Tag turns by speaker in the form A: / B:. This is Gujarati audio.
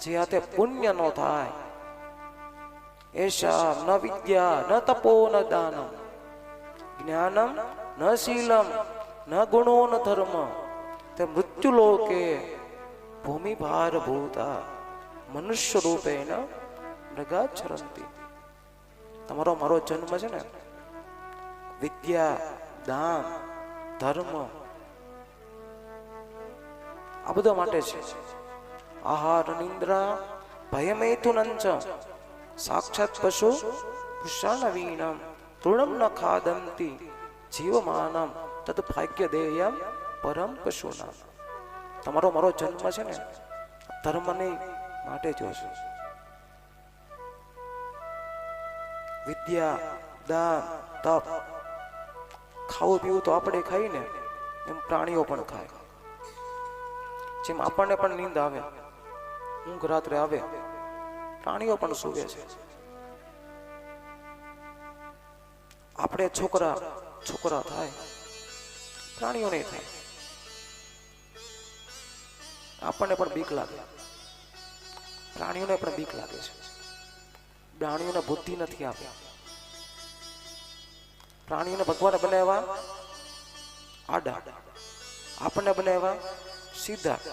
A: જે હાથે પુણ્ય નો થાય. એશા ન વિદ્યા ન તપો ન દાનમ જ્ઞાનમ ન શીલમ ન ગુણો ન ધર્મ તે મૃત્યુ લોકે ભૂમિ ભાર ભૂતા મનુષ્ય રૂપેણ મૃગાચરંતી. તમારો મારો જન્મ છે ને વિદ્યા દાન ધર્મ આ બધા માટે છે. આહાર નિંદ્રા ભયમેતુનંચ સાક્ષાત પશુ પુષાણવીણમ તૃણમ ન ખાદંતી જીવમાનમ તદ ભાગ્ય દેયમ પરમ પશુનામ. તમારો મારો જન્મ છે ને ધર્મની માટે જોશે. વિદ્યા દાન તપ ખાવું પીવું તો આપણે ખાઈ ને એમ પ્રાણીઓ પણ ખાય. જેમ આપણને પણ નીંદ આવે ઊંઘ રાત્રે આવે પ્રાણીઓ પણ સૂવે છે. આપણે છોકરા થાય પ્રાણીઓ નહીં થાય. આપણને પણ બીક લાગે પ્રાણીઓને પણ બીક લાગે છે. પ્રાણીઓને બુદ્ધિ નથી આપી. પ્રાણીઓને ભગવાને બનાવ્યા આડા આપણને બનાવ્યા સીધા.